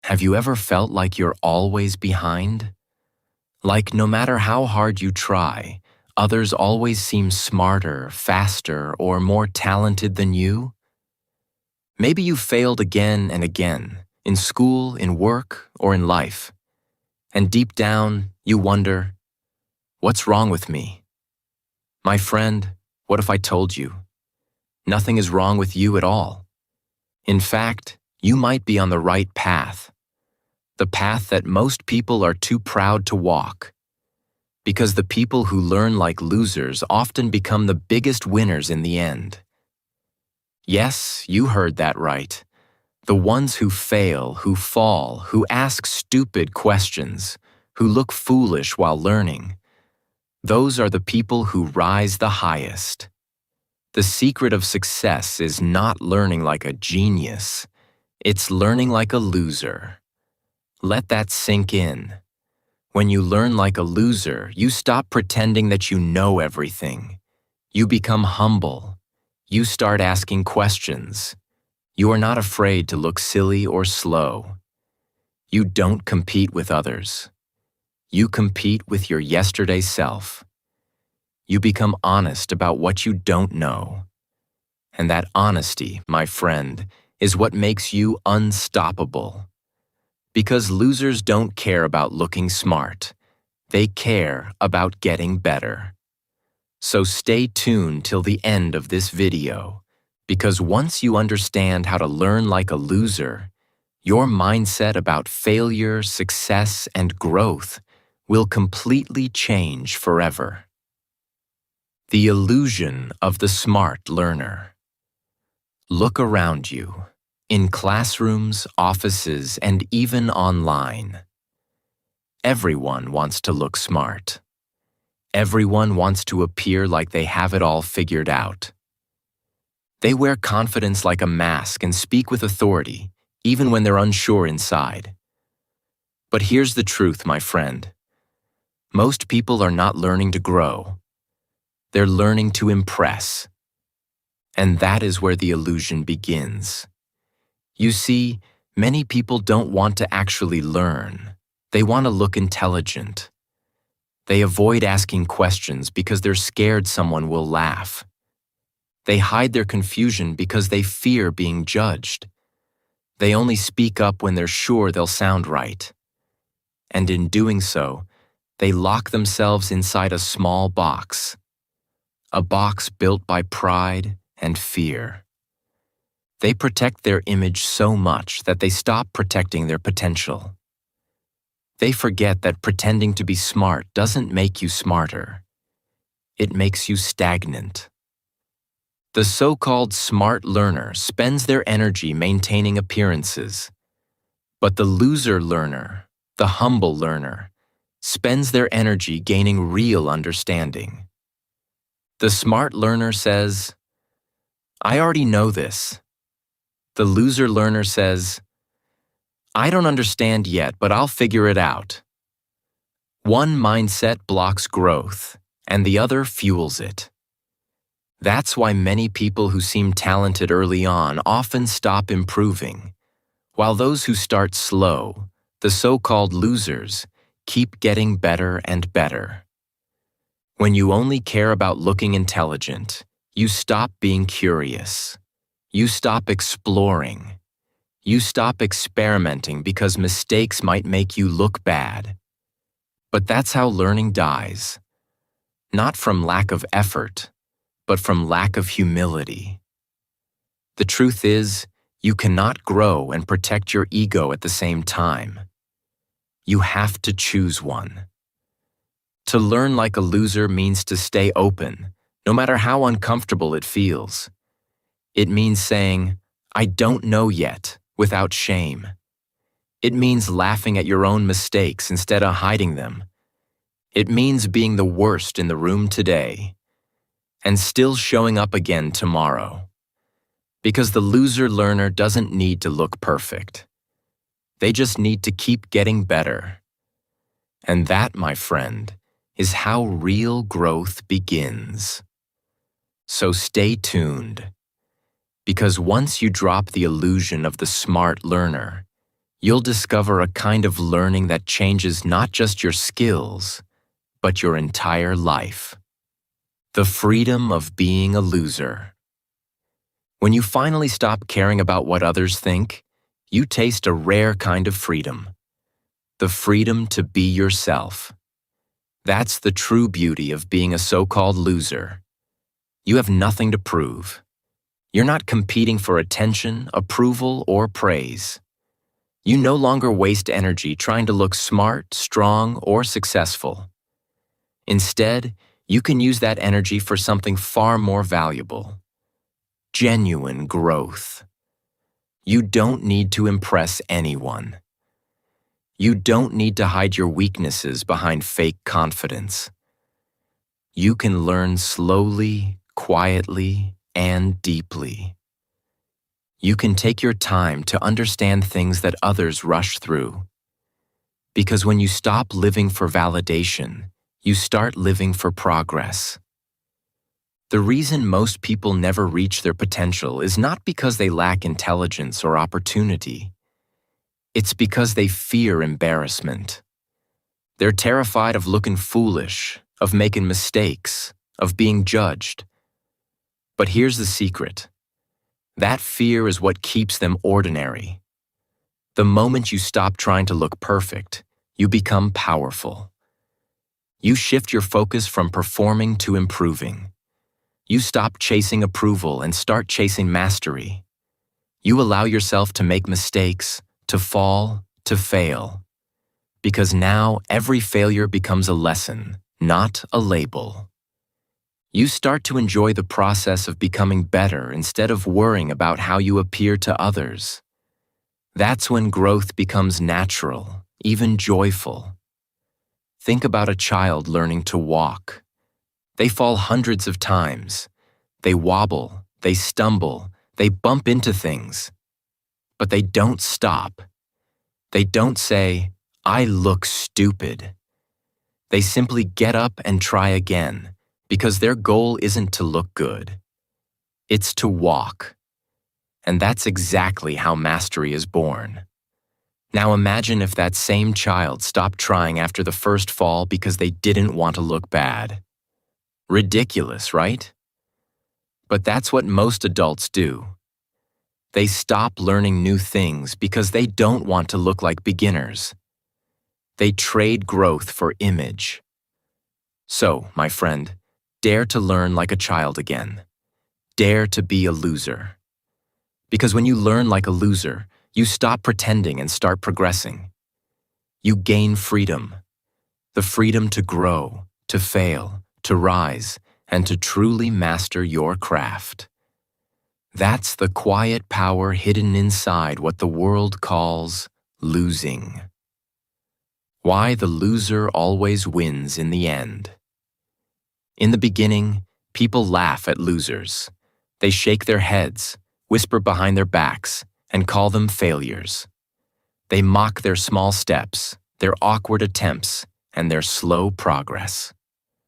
Have you ever felt like you're always behind? Like no matter how hard you try, others always seem smarter, faster, or more talented than you? Maybe you failed again and again, in school, in work, or in life. And deep down, you wonder, what's wrong with me? My friend, what if I told you? Nothing is wrong with you at all. In fact, you might be on the right path. The path that most people are too proud to walk. Because the people who learn like losers often become the biggest winners in the end. Yes, you heard that right. The ones who fail, who fall, who ask stupid questions, who look foolish while learning. Those are the people who rise the highest. The secret of success is not learning like a genius. It's learning like a loser. Let that sink in. When you learn like a loser, you stop pretending that you know everything. You become humble. You start asking questions. You are not afraid to look silly or slow. You don't compete with others. You compete with your yesterday self. You become honest about what you don't know. And that honesty, my friend, is what makes you unstoppable. Because losers don't care about looking smart. They care about getting better. So stay tuned till the end of this video, because once you understand how to learn like a loser, your mindset about failure, success, and growth will completely change forever. The illusion of the smart learner. Look around you. In classrooms, offices, and even online. Everyone wants to look smart. Everyone wants to appear like they have it all figured out. They wear confidence like a mask and speak with authority, even when they're unsure inside. But here's the truth, my friend. Most people are not learning to grow. They're learning to impress. And that is where the illusion begins. You see, many people don't want to actually learn. They want to look intelligent. They avoid asking questions because they're scared someone will laugh. They hide their confusion because they fear being judged. They only speak up when they're sure they'll sound right. And in doing so, they lock themselves inside a small box. A box built by pride and fear. They protect their image so much that they stop protecting their potential. They forget that pretending to be smart doesn't make you smarter. It makes you stagnant. The so-called smart learner spends their energy maintaining appearances. But the loser learner, the humble learner, spends their energy gaining real understanding. The smart learner says, "I already know this." The loser learner says, "I don't understand yet, but I'll figure it out." One mindset blocks growth, and the other fuels it. That's why many people who seem talented early on often stop improving, while those who start slow, the so-called losers, keep getting better and better. When you only care about looking intelligent, you stop being curious. You stop exploring. You stop experimenting because mistakes might make you look bad. But that's how learning dies. Not from lack of effort, but from lack of humility. The truth is, you cannot grow and protect your ego at the same time. You have to choose one. To learn like a loser means to stay open, no matter how uncomfortable it feels. It means saying, "I don't know yet," without shame. It means laughing at your own mistakes instead of hiding them. It means being the worst in the room today and still showing up again tomorrow. Because the loser learner doesn't need to look perfect. They just need to keep getting better. And that, my friend, is how real growth begins. So stay tuned. Because once you drop the illusion of the smart learner, You'll discover a kind of learning that changes not just your skills, but your entire life. The freedom of being a loser. When you finally stop caring about what others think, you taste a rare kind of freedom. The freedom to be yourself. That's the true beauty of being a so-called loser. You have nothing to prove. You're not competing for attention, approval, or praise. You no longer waste energy trying to look smart, strong, or successful. Instead, you can use that energy for something far more valuable. Genuine growth. You don't need to impress anyone. You don't need to hide your weaknesses behind fake confidence. You can learn slowly, quietly, and deeply. You can take your time to understand things that others rush through. Because when you stop living for validation, you start living for progress. The reason most people never reach their potential is not because they lack intelligence or opportunity. It's because they fear embarrassment. They're terrified of looking foolish, of making mistakes, of being judged. But here's the secret. That fear is what keeps them ordinary. The moment you stop trying to look perfect, you become powerful. You shift your focus from performing to improving. You stop chasing approval and start chasing mastery. You allow yourself to make mistakes, to fall, to fail. Because now every failure becomes a lesson, not a label. You start to enjoy the process of becoming better instead of worrying about how you appear to others. That's when growth becomes natural, even joyful. Think about a child learning to walk. They fall hundreds of times. They wobble, they stumble, they bump into things. But they don't stop. They don't say, "I look stupid." They simply get up and try again, because their goal isn't to look good. It's to walk. And that's exactly how mastery is born. Now imagine if that same child stopped trying after the first fall because they didn't want to look bad. Ridiculous, right? But that's what most adults do. They stop learning new things because they don't want to look like beginners. They trade growth for image. So, my friend, dare to learn like a child again. Dare to be a loser. Because when you learn like a loser, you stop pretending and start progressing. You gain freedom. The freedom to grow, to fail, to rise, and to truly master your craft. That's the quiet power hidden inside what the world calls losing. Why the loser always wins in the end. In the beginning, people laugh at losers. They shake their heads, whisper behind their backs, and call them failures. They mock their small steps, their awkward attempts, and their slow progress.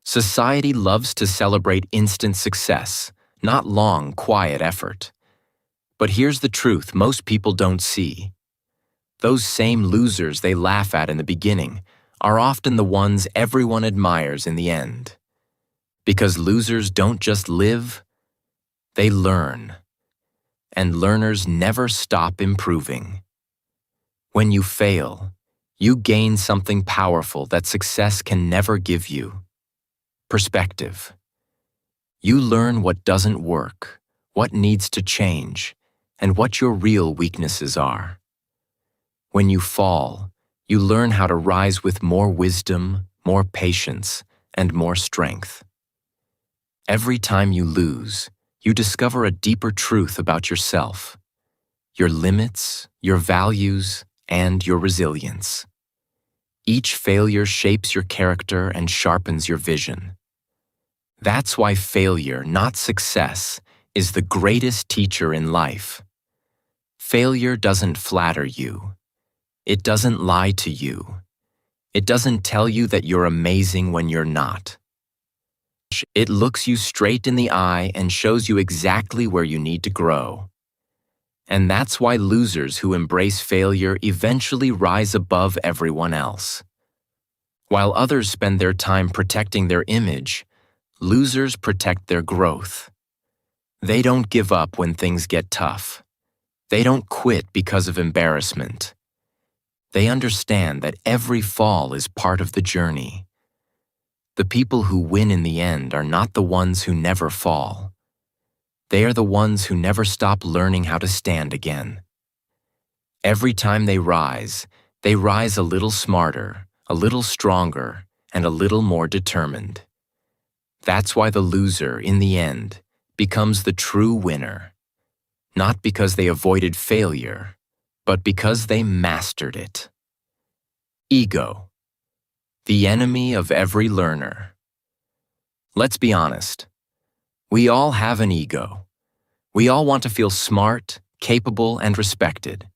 Society loves to celebrate instant success, not long, quiet effort. But here's the truth most people don't see. Those same losers they laugh at in the beginning are often the ones everyone admires in the end. Because losers don't just live, they learn. And learners never stop improving. When you fail, you gain something powerful that success can never give you. Perspective. You learn what doesn't work, what needs to change, and what your real weaknesses are. When you fall, you learn how to rise with more wisdom, more patience, and more strength. Every time you lose, you discover a deeper truth about yourself, your limits, your values, and your resilience. Each failure shapes your character and sharpens your vision. That's why failure, not success, is the greatest teacher in life. Failure doesn't flatter you. It doesn't lie to you. It doesn't tell you that you're amazing when you're not. It looks you straight in the eye and shows you exactly where you need to grow. And that's why losers who embrace failure eventually rise above everyone else. While others spend their time protecting their image, losers protect their growth. They don't give up when things get tough. They don't quit because of embarrassment. They understand that every fall is part of the journey. The people who win in the end are not the ones who never fall. They are the ones who never stop learning how to stand again. Every time they rise a little smarter, a little stronger, and a little more determined. That's why the loser, in the end, becomes the true winner. Not because they avoided failure, but because they mastered it. Ego, the enemy of every learner. Let's be honest. We all have an ego. We all want to feel smart, capable, and respected.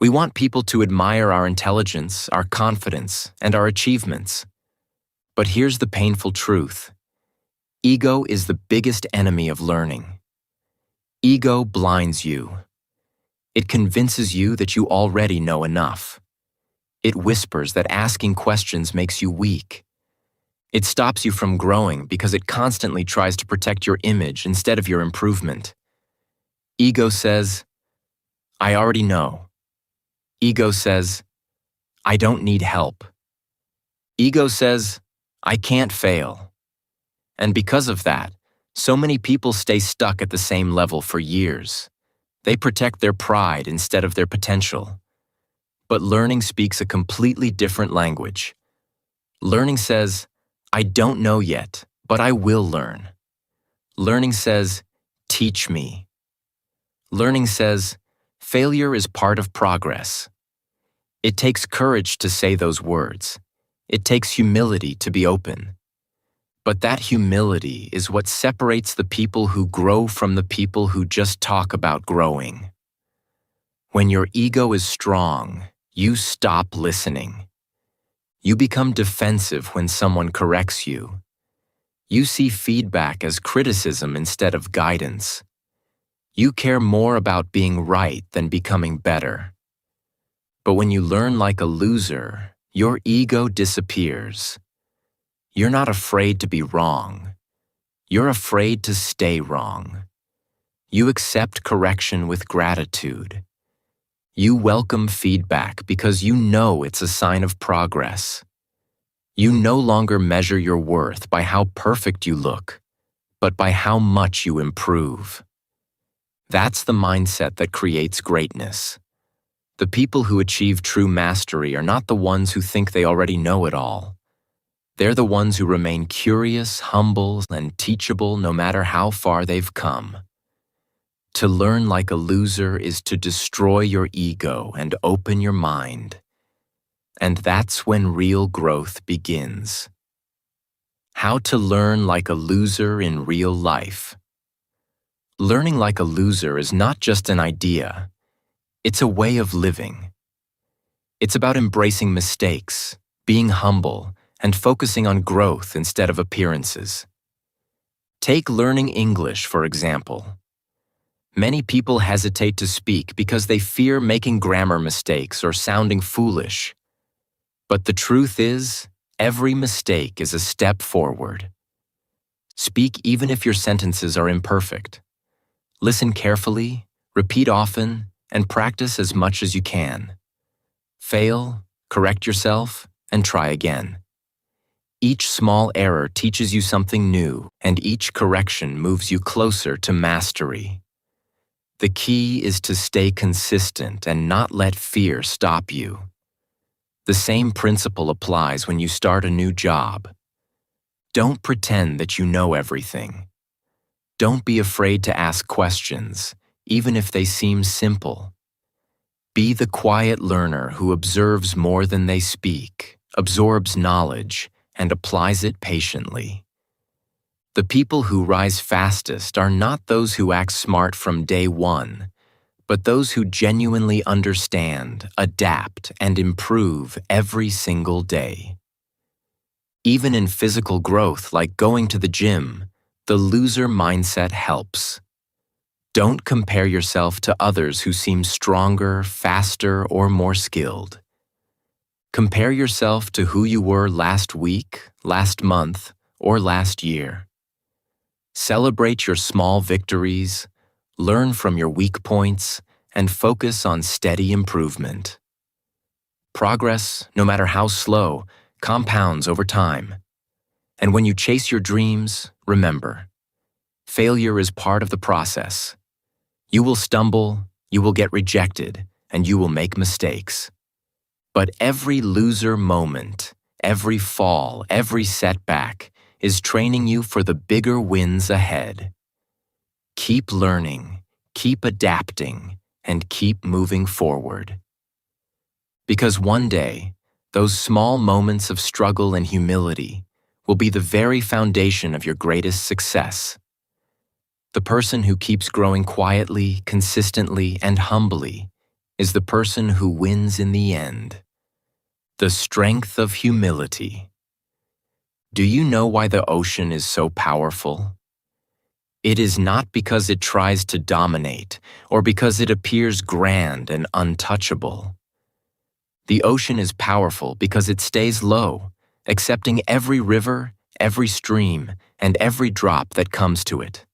We want people to admire our intelligence, our confidence, and our achievements. But here's the painful truth. Ego is the biggest enemy of learning. Ego blinds you. It convinces you that you already know enough. It whispers that asking questions makes you weak. It stops you from growing because it constantly tries to protect your image instead of your improvement. Ego says, I already know. Ego says, I don't need help. Ego says, I can't fail. And because of that, so many people stay stuck at the same level for years. They protect their pride instead of their potential. But learning speaks a completely different language. Learning says, I don't know yet, but I will learn. Learning says, teach me. Learning says, failure is part of progress. It takes courage to say those words. It takes humility to be open. But that humility is what separates the people who grow from the people who just talk about growing. When your ego is strong, you stop listening. You become defensive when someone corrects you. You see feedback as criticism instead of guidance. You care more about being right than becoming better. But when you learn like a loser, your ego disappears. You're not afraid to be wrong. You're afraid to stay wrong. You accept correction with gratitude. You welcome feedback because you know it's a sign of progress. You no longer measure your worth by how perfect you look, but by how much you improve. That's the mindset that creates greatness. The people who achieve true mastery are not the ones who think they already know it all. They're the ones who remain curious, humble, and teachable no matter how far they've come. To learn like a loser is to destroy your ego and open your mind. And that's when real growth begins. How to learn like a loser in real life. Learning like a loser is not just an idea. It's a way of living. It's about embracing mistakes, being humble, and focusing on growth instead of appearances. Take learning English, for example. Many people hesitate to speak because they fear making grammar mistakes or sounding foolish. But the truth is, every mistake is a step forward. Speak even if your sentences are imperfect. Listen carefully, repeat often, and practice as much as you can. Fail, correct yourself, and try again. Each small error teaches you something new, and each correction moves you closer to mastery. The key is to stay consistent and not let fear stop you. The same principle applies when you start a new job. Don't pretend that you know everything. Don't be afraid to ask questions, even if they seem simple. Be the quiet learner who observes more than they speak, absorbs knowledge, and applies it patiently. The people who rise fastest are not those who act smart from day one, but those who genuinely understand, adapt, and improve every single day. Even in physical growth like going to the gym, the loser mindset helps. Don't compare yourself to others who seem stronger, faster, or more skilled. Compare yourself to who you were last week, last month, or last year. Celebrate your small victories, learn from your weak points, and focus on steady improvement. Progress, no matter how slow, compounds over time. And when you chase your dreams, remember, failure is part of the process. You will stumble, you will get rejected, and you will make mistakes. But every loser moment, every fall, every setback is training you for the bigger wins ahead. Keep learning, keep adapting, and keep moving forward. Because one day, those small moments of struggle and humility will be the very foundation of your greatest success. The person who keeps growing quietly, consistently, and humbly is the person who wins in the end. The strength of humility. Do you know why the ocean is so powerful? It is not because it tries to dominate or because it appears grand and untouchable. The ocean is powerful because it stays low, accepting every river, every stream, and every drop that comes to it.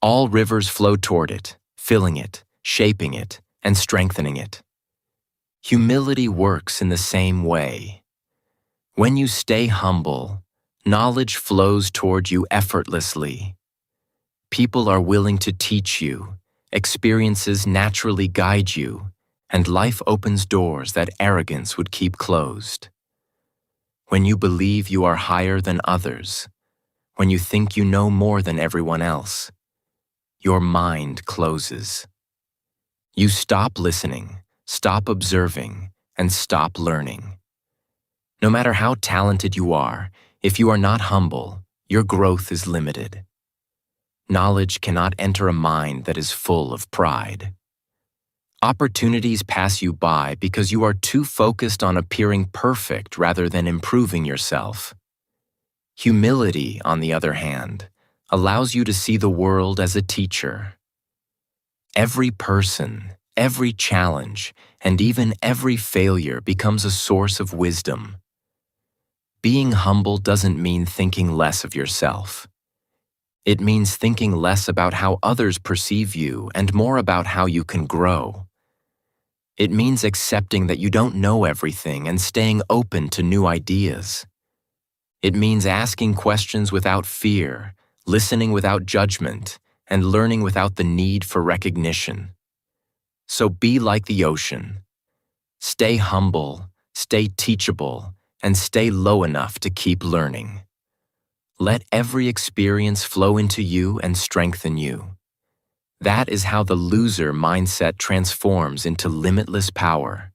All rivers flow toward it, filling it, shaping it, and strengthening it. Humility works in the same way. When you stay humble, knowledge flows toward you effortlessly. People are willing to teach you, experiences naturally guide you, and life opens doors that arrogance would keep closed. When you believe you are higher than others, when you think you know more than everyone else, your mind closes. You stop listening, stop observing, and stop learning. No matter how talented you are, if you are not humble, your growth is limited. Knowledge cannot enter a mind that is full of pride. Opportunities pass you by because you are too focused on appearing perfect rather than improving yourself. Humility, on the other hand, allows you to see the world as a teacher. Every person, every challenge, and even every failure becomes a source of wisdom. Being humble doesn't mean thinking less of yourself. It means thinking less about how others perceive you and more about how you can grow. It means accepting that you don't know everything and staying open to new ideas. It means asking questions without fear, listening without judgment, and learning without the need for recognition. So be like the ocean. Stay humble, stay teachable, and stay low enough to keep learning. Let every experience flow into you and strengthen you. That is how the loser mindset transforms into limitless power.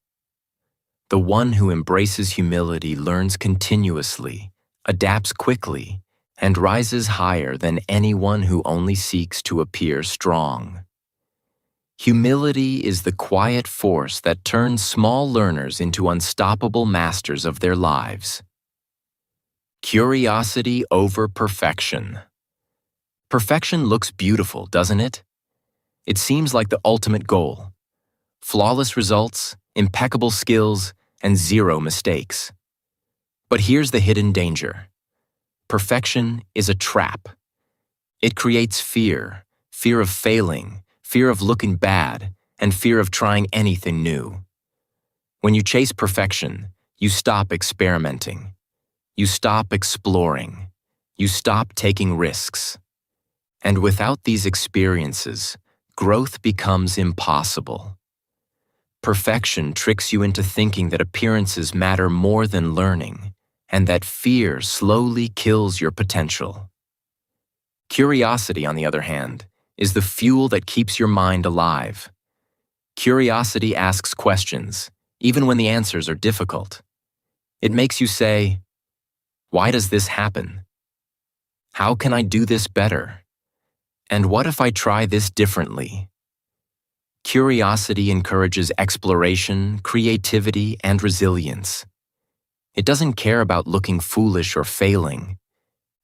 The one who embraces humility learns continuously, adapts quickly, and rises higher than anyone who only seeks to appear strong. Humility is the quiet force that turns small learners into unstoppable masters of their lives. Curiosity over perfection. Perfection looks beautiful, doesn't it? It seems like the ultimate goal. Flawless results, impeccable skills, and zero mistakes. But here's the hidden danger. Perfection is a trap. It creates fear, fear of failing, fear of looking bad, and fear of trying anything new. When you chase perfection, you stop experimenting. You stop exploring. You stop taking risks. And without these experiences, growth becomes impossible. Perfection tricks you into thinking that appearances matter more than learning, and that fear slowly kills your potential. Curiosity, on the other hand, is the fuel that keeps your mind alive. Curiosity asks questions, even when the answers are difficult. It makes you say, "Why does this happen? How can I do this better? And what if I try this differently?" Curiosity encourages exploration, creativity, and resilience. It doesn't care about looking foolish or failing.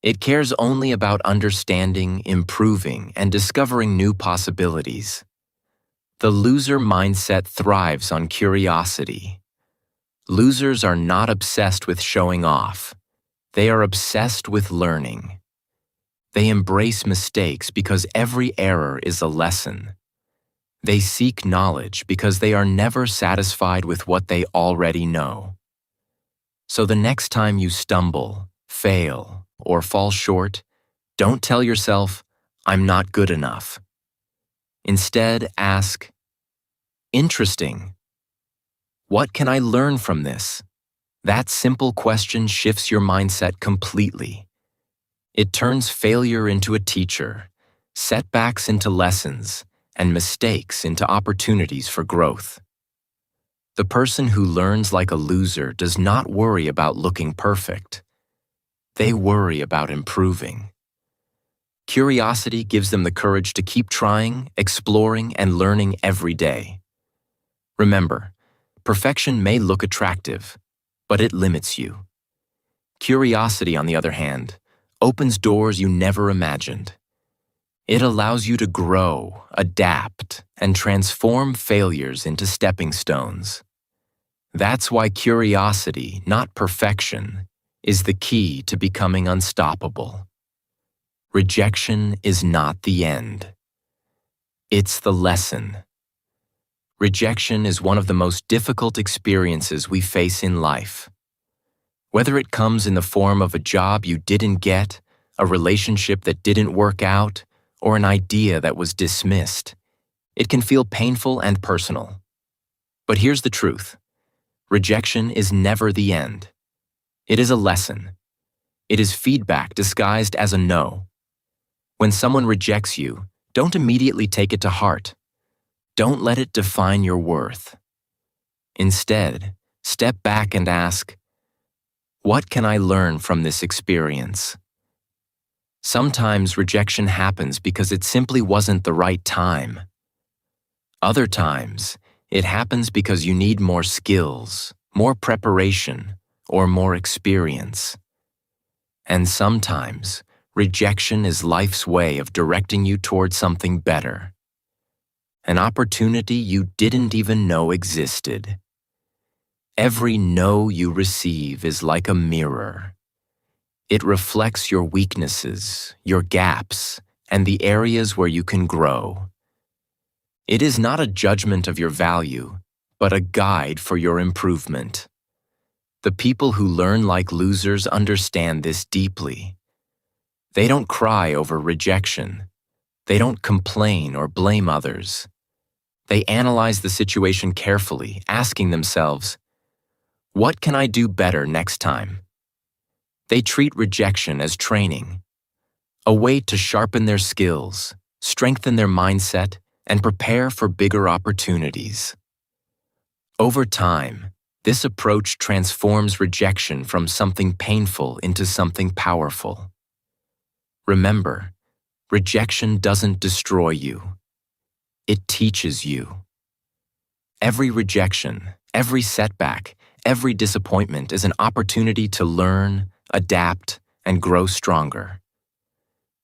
It cares only about understanding, improving, and discovering new possibilities. The loser mindset thrives on curiosity. Losers are not obsessed with showing off. They are obsessed with learning. They embrace mistakes because every error is a lesson. They seek knowledge because they are never satisfied with what they already know. So the next time you stumble, fail, or fall short, don't tell yourself, "I'm not good enough." Instead, ask, "Interesting. What can I learn from this?" That simple question shifts your mindset completely. It turns failure into a teacher, setbacks into lessons, and mistakes into opportunities for growth. The person who learns like a loser does not worry about looking perfect. They worry about improving. Curiosity gives them the courage to keep trying, exploring, and learning every day. Remember, perfection may look attractive, but it limits you. Curiosity, on the other hand, opens doors you never imagined. It allows you to grow, adapt, and transform failures into stepping stones. That's why curiosity, not perfection, is the key to becoming unstoppable. Rejection is not the end. It's the lesson. Rejection is one of the most difficult experiences we face in life. Whether it comes in the form of a job you didn't get, a relationship that didn't work out, or an idea that was dismissed, it can feel painful and personal. But here's the truth. Rejection is never the end. It is a lesson. It is feedback disguised as a no. When someone rejects you, don't immediately take it to heart. Don't let it define your worth. Instead, step back and ask, "What can I learn from this experience?" Sometimes rejection happens because it simply wasn't the right time. Other times, it happens because you need more skills, more preparation, or more experience. And sometimes, rejection is life's way of directing you toward something better. An opportunity you didn't even know existed. Every no you receive is like a mirror. It reflects your weaknesses, your gaps, and the areas where you can grow. It is not a judgment of your value, but a guide for your improvement. The people who learn like losers understand this deeply. They don't cry over rejection. They don't complain or blame others. They analyze the situation carefully, asking themselves, "What can I do better next time?" They treat rejection as training, a way to sharpen their skills, strengthen their mindset, and prepare for bigger opportunities. Over time, this approach transforms rejection from something painful into something powerful. Remember, rejection doesn't destroy you. It teaches you. Every rejection, every setback, every disappointment is an opportunity to learn, adapt, and grow stronger.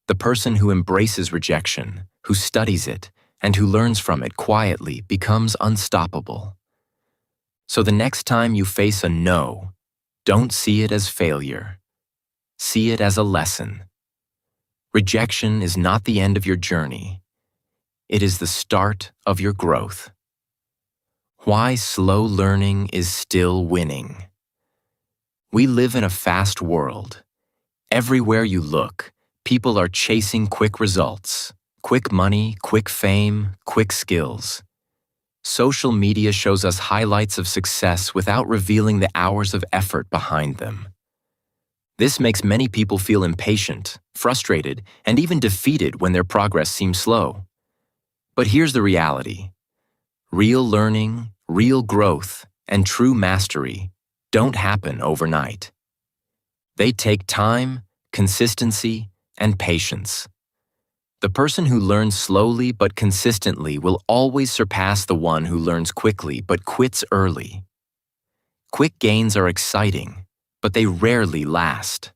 The person who embraces rejection, who studies it, and who learns from it quietly becomes unstoppable. So the next time you face a no, don't see it as failure. See it as a lesson. Rejection is not the end of your journey. It is the start of your growth. Why slow learning is still winning. We live in a fast world. Everywhere you look, people are chasing quick results, quick money, quick fame, quick skills. Social media shows us highlights of success without revealing the hours of effort behind them. This makes many people feel impatient, frustrated, and even defeated when their progress seems slow. But here's the reality. Real learning, real growth, and true mastery don't happen overnight. They take time, consistency, and patience. The person who learns slowly but consistently will always surpass the one who learns quickly but quits early. Quick gains are exciting, but they rarely last.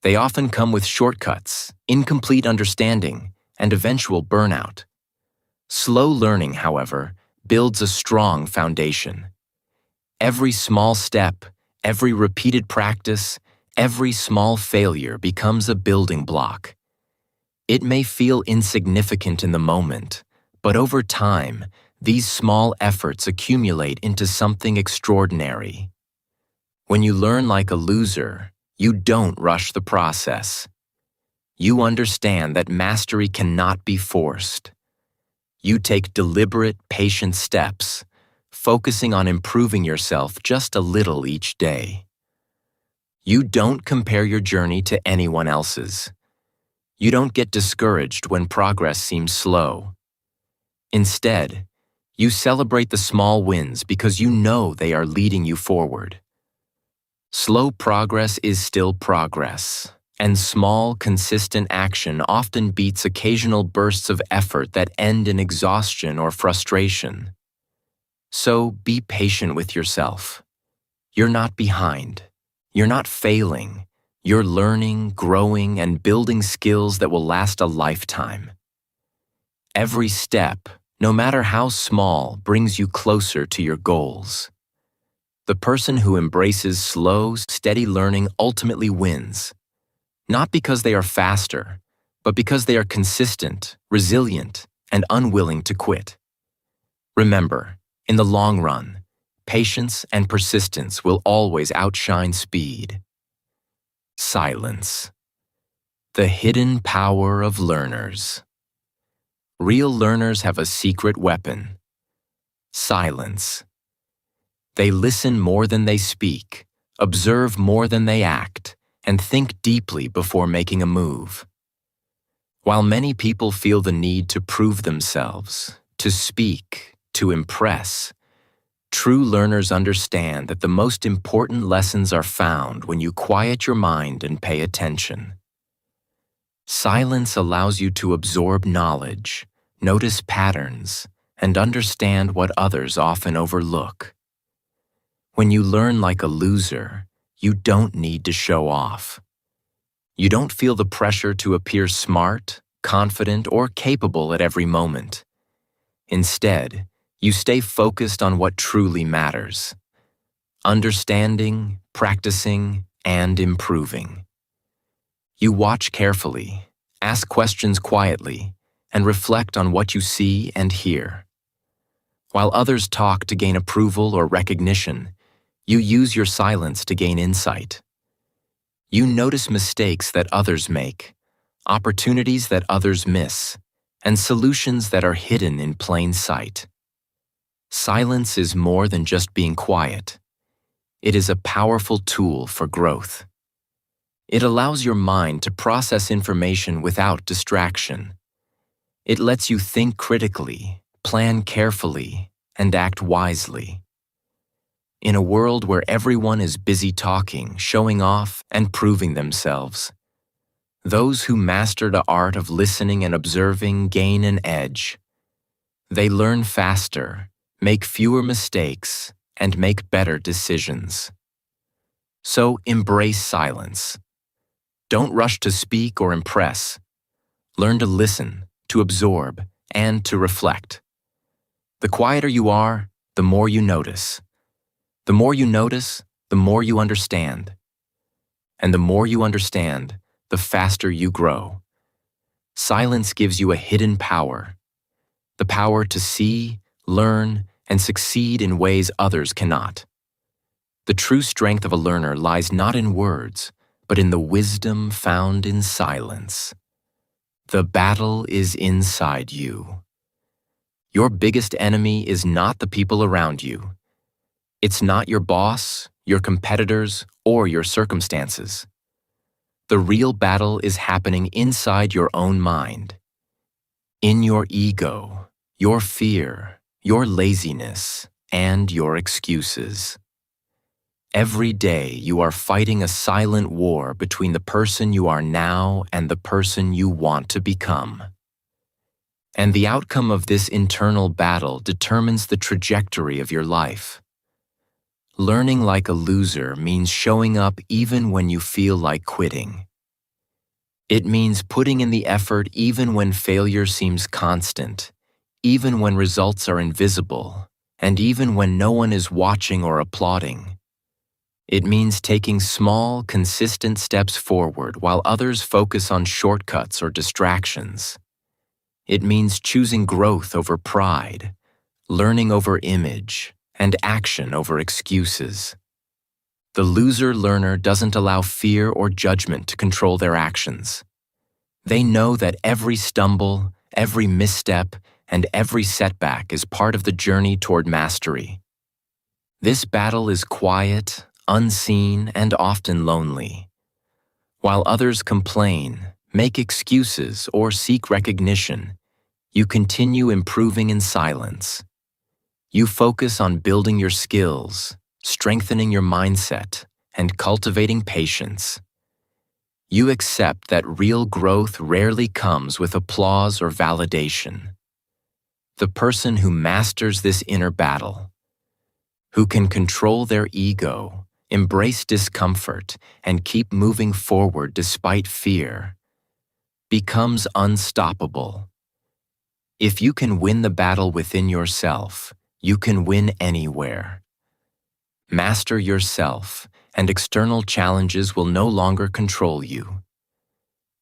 They often come with shortcuts, incomplete understanding, and eventual burnout. Slow learning, however, builds a strong foundation. Every small step, every repeated practice, every small failure becomes a building block. It may feel insignificant in the moment, but over time, these small efforts accumulate into something extraordinary. When you learn like a loser, you don't rush the process. You understand that mastery cannot be forced. You take deliberate, patient steps, focusing on improving yourself just a little each day. You don't compare your journey to anyone else's. You don't get discouraged when progress seems slow. Instead, you celebrate the small wins because you know they are leading you forward. Slow progress is still progress, and small, consistent action often beats occasional bursts of effort that end in exhaustion or frustration. So be patient with yourself. You're not behind. You're not failing. You're learning, growing, and building skills that will last a lifetime. Every step, no matter how small, brings you closer to your goals. The person who embraces slow, steady learning ultimately wins, not because they are faster, but because they are consistent, resilient, and unwilling to quit. Remember, in the long run, patience and persistence will always outshine speed. Silence. The hidden power of learners. Real learners have a secret weapon: silence. They listen more than they speak, observe more than they act, and think deeply before making a move. While many people feel the need to prove themselves, to speak, to impress, true learners understand that the most important lessons are found when you quiet your mind and pay attention. Silence allows you to absorb knowledge, notice patterns, and understand what others often overlook. When you learn like a loser, you don't need to show off. You don't feel the pressure to appear smart, confident, or capable at every moment. Instead, you stay focused on what truly matters: understanding, practicing, and improving. You watch carefully, ask questions quietly, and reflect on what you see and hear. While others talk to gain approval or recognition, you use your silence to gain insight. You notice mistakes that others make, opportunities that others miss, and solutions that are hidden in plain sight. Silence is more than just being quiet. It is a powerful tool for growth. It allows your mind to process information without distraction. It lets you think critically, plan carefully, and act wisely. In a world where everyone is busy talking, showing off, and proving themselves, those who master the art of listening and observing gain an edge. They learn faster, make fewer mistakes, and make better decisions. So embrace silence. Don't rush to speak or impress. Learn to listen, to absorb, and to reflect. The quieter you are, the more you notice. The more you notice, the more you understand. And the more you understand, the faster you grow. Silence gives you a hidden power: the power to see, learn, and succeed in ways others cannot. The true strength of a learner lies not in words, but in the wisdom found in silence. The battle is inside you. Your biggest enemy is not the people around you. It's not your boss, your competitors, or your circumstances. The real battle is happening inside your own mind. In your ego, your fear, your laziness, and your excuses. Every day you are fighting a silent war between the person you are now and the person you want to become. And the outcome of this internal battle determines the trajectory of your life. Learning like a loser means showing up even when you feel like quitting. It means putting in the effort even when failure seems constant, even when results are invisible, and even when no one is watching or applauding. It means taking small, consistent steps forward while others focus on shortcuts or distractions. It means choosing growth over pride, learning over image, and action over excuses. The loser learner doesn't allow fear or judgment to control their actions. They know that every stumble, every misstep, and every setback is part of the journey toward mastery. This battle is quiet, unseen, and often lonely. While others complain, make excuses, or seek recognition, you continue improving in silence. You focus on building your skills, strengthening your mindset, and cultivating patience. You accept that real growth rarely comes with applause or validation. The person who masters this inner battle, who can control their ego, embrace discomfort, and keep moving forward despite fear, becomes unstoppable. If you can win the battle within yourself, you can win anywhere. Master yourself, and external challenges will no longer control you.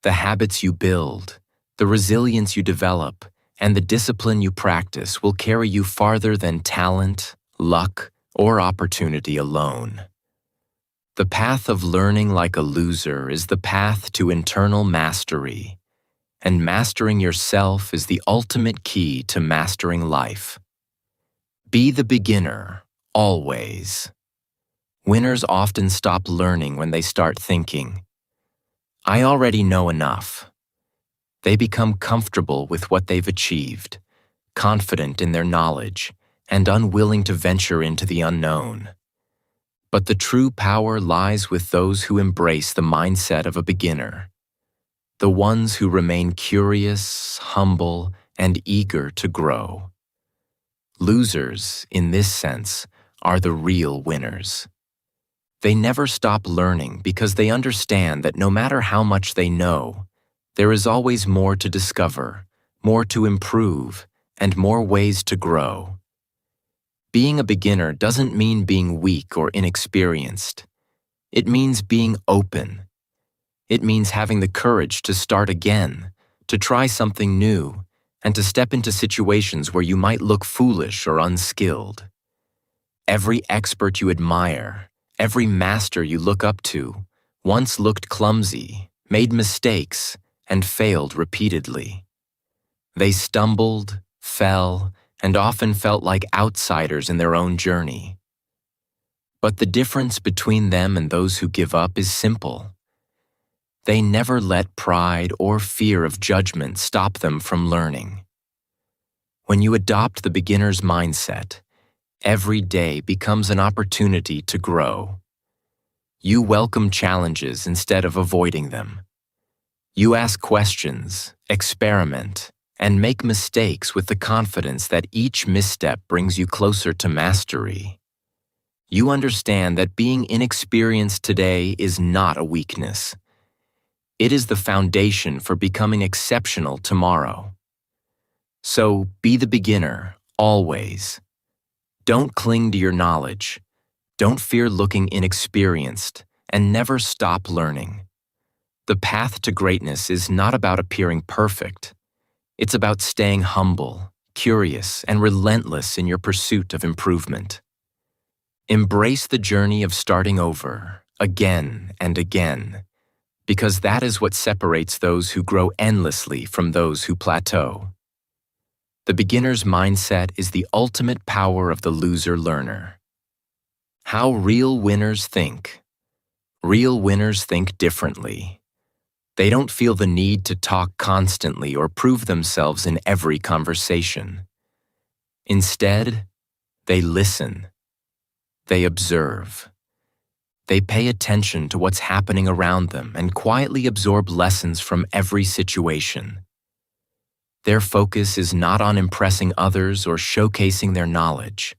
The habits you build, the resilience you develop, and the discipline you practice will carry you farther than talent, luck, or opportunity alone. The path of learning like a loser is the path to internal mastery, and mastering yourself is the ultimate key to mastering life. Be the beginner, always. Winners often stop learning when they start thinking, "I already know enough." They become comfortable with what they've achieved, confident in their knowledge, and unwilling to venture into the unknown. But the true power lies with those who embrace the mindset of a beginner, the ones who remain curious, humble, and eager to grow. Losers, in this sense, are the real winners. They never stop learning because they understand that no matter how much they know, there is always more to discover, more to improve, and more ways to grow. Being a beginner doesn't mean being weak or inexperienced. It means being open. It means having the courage to start again, to try something new, and to step into situations where you might look foolish or unskilled. Every expert you admire, every master you look up to, once looked clumsy, made mistakes, and failed repeatedly. They stumbled, fell, and often felt like outsiders in their own journey. But the difference between them and those who give up is simple. They never let pride or fear of judgment stop them from learning. When you adopt the beginner's mindset, every day becomes an opportunity to grow. You welcome challenges instead of avoiding them. You ask questions, experiment, and make mistakes with the confidence that each misstep brings you closer to mastery. You understand that being inexperienced today is not a weakness. It is the foundation for becoming exceptional tomorrow. So be the beginner, always. Don't cling to your knowledge. Don't fear looking inexperienced, and never stop learning. The path to greatness is not about appearing perfect. It's about staying humble, curious, and relentless in your pursuit of improvement. Embrace the journey of starting over, again and again, because that is what separates those who grow endlessly from those who plateau. The beginner's mindset is the ultimate power of the loser learner. How real winners think. Real winners think differently. They don't feel the need to talk constantly or prove themselves in every conversation. Instead, they listen. They observe. They pay attention to what's happening around them and quietly absorb lessons from every situation. Their focus is not on impressing others or showcasing their knowledge.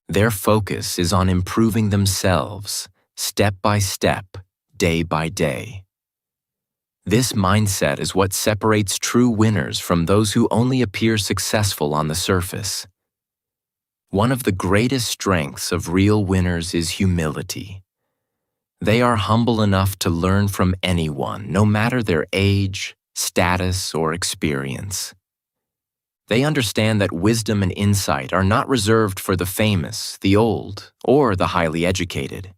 Their focus is on improving themselves, step by step, day by day. This mindset is what separates true winners from those who only appear successful on the surface. One of the greatest strengths of real winners is humility. They are humble enough to learn from anyone, no matter their age, status, or experience. They understand that wisdom and insight are not reserved for the famous, the old, or the highly educated.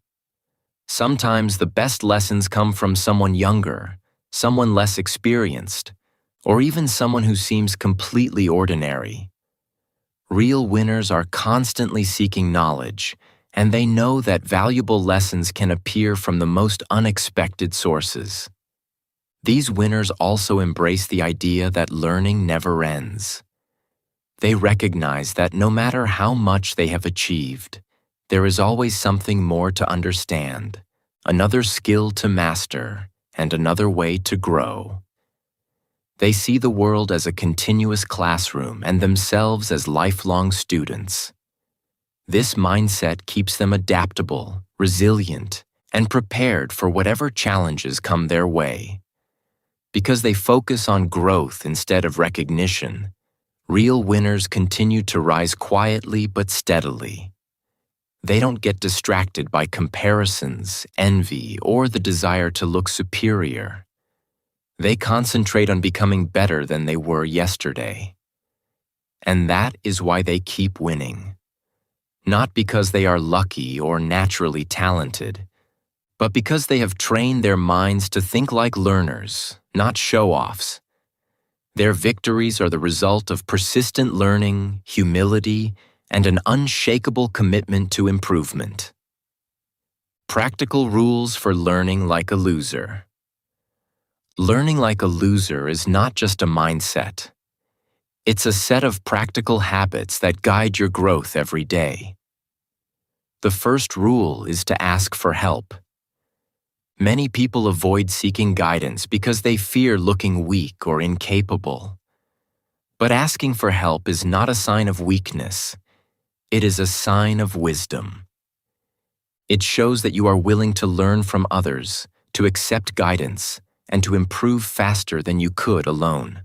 Sometimes the best lessons come from someone younger, someone less experienced, or even someone who seems completely ordinary. Real winners are constantly seeking knowledge, and they know that valuable lessons can appear from the most unexpected sources. These winners also embrace the idea that learning never ends. They recognize that no matter how much they have achieved, there is always something more to understand, another skill to master, and another way to grow. They see the world as a continuous classroom and themselves as lifelong students. This mindset keeps them adaptable, resilient, and prepared for whatever challenges come their way. Because they focus on growth instead of recognition, real winners continue to rise quietly but steadily. They don't get distracted by comparisons, envy, or the desire to look superior. They concentrate on becoming better than they were yesterday. And that is why they keep winning. Not because they are lucky or naturally talented, but because they have trained their minds to think like learners, not show-offs. Their victories are the result of persistent learning, humility, and an unshakable commitment to improvement. Practical rules for learning like a loser. Learning like a loser is not just a mindset. It's a set of practical habits that guide your growth every day. The first rule is to ask for help. Many people avoid seeking guidance because they fear looking weak or incapable. But asking for help is not a sign of weakness. It is a sign of wisdom. It shows that you are willing to learn from others, to accept guidance, and to improve faster than you could alone.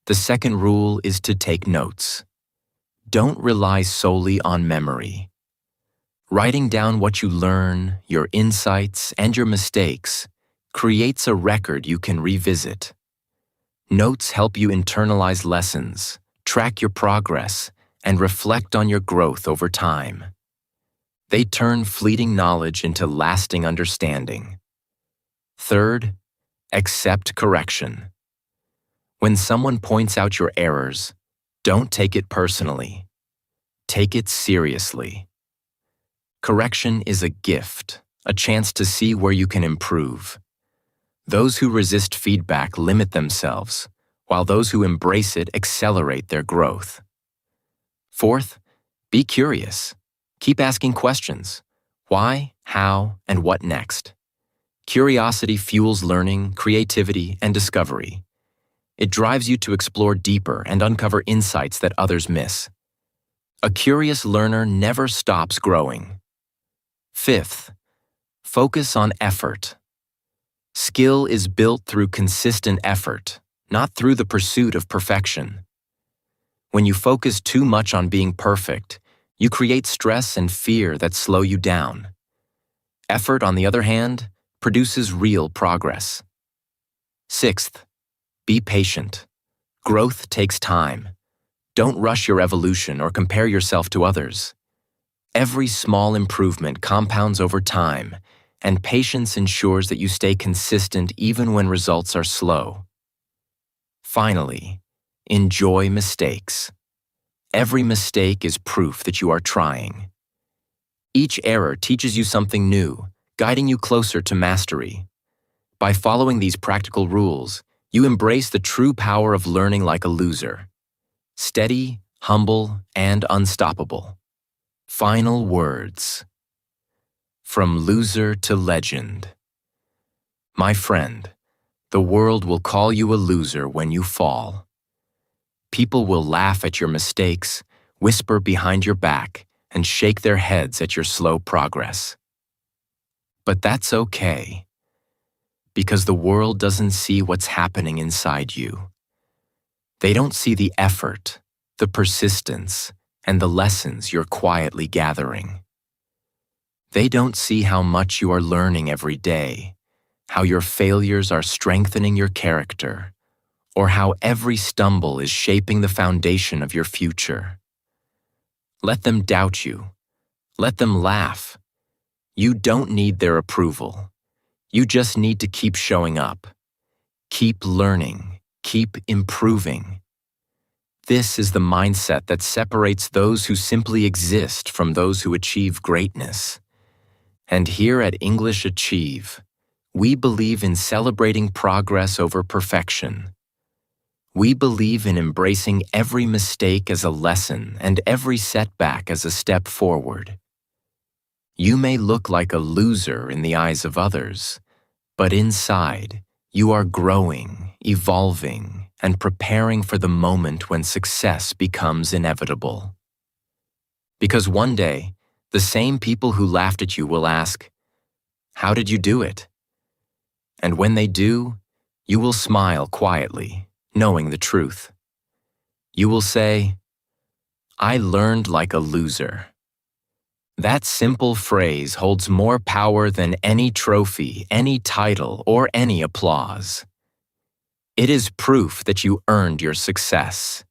The second rule is to take notes. Don't rely solely on memory. Writing down what you learn, your insights, and your mistakes creates a record you can revisit. Notes help you internalize lessons, track your progress, and reflect on your growth over time. They turn fleeting knowledge into lasting understanding. Third, accept correction. When someone points out your errors, don't take it personally. Take it seriously. Correction is a gift, a chance to see where you can improve. Those who resist feedback limit themselves, while those who embrace it accelerate their growth. Fourth, be curious. Keep asking questions. Why, how, and what next? Curiosity fuels learning, creativity, and discovery. It drives you to explore deeper and uncover insights that others miss. A curious learner never stops growing. Fifth, focus on effort. Skill is built through consistent effort, not through the pursuit of perfection. When you focus too much on being perfect, you create stress and fear that slow you down. Effort, on the other hand, produces real progress. Sixth, be patient. Growth takes time. Don't rush your evolution or compare yourself to others. Every small improvement compounds over time, and patience ensures that you stay consistent even when results are slow. Finally, enjoy mistakes. Every mistake is proof that you are trying. Each error teaches you something new, guiding you closer to mastery. By following these practical rules, you embrace the true power of learning like a loser. Steady, humble, and unstoppable. Final words. From loser to legend. My friend, the world will call you a loser when you fall. People will laugh at your mistakes, whisper behind your back, and shake their heads at your slow progress. But that's okay. because the world doesn't see what's happening inside you. They don't see the effort, the persistence, and the lessons you're quietly gathering. They don't see how much you are learning every day, how your failures are strengthening your character, or how every stumble is shaping the foundation of your future. Let them doubt you. Let them laugh. You don't need their approval. You just need to keep showing up. Keep learning. Keep improving. This is the mindset that separates those who simply exist from those who achieve greatness. And here at English Achieve, we believe in celebrating progress over perfection. We believe in embracing every mistake as a lesson and every setback as a step forward. You may look like a loser in the eyes of others, but inside, you are growing, evolving, and preparing for the moment when success becomes inevitable. Because one day, the same people who laughed at you will ask, "How did you do it?" And when they do, you will smile quietly, knowing the truth. You will say, "I learned like a loser." That simple phrase holds more power than any trophy, any title, or any applause. It is proof that you earned your success,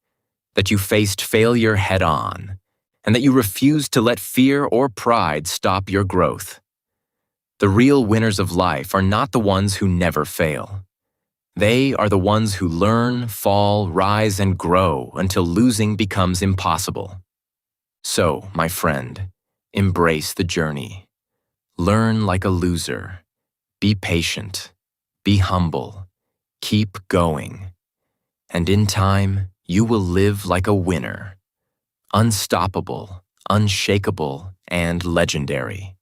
that you faced failure head-on, and that you refused to let fear or pride stop your growth. The real winners of life are not the ones who never fail. They are the ones who learn, fall, rise, and grow until losing becomes impossible. So, my friend, embrace the journey. Learn like a loser. Be patient. Be humble. Keep going. And in time, you will live like a winner. Unstoppable, unshakable, and legendary.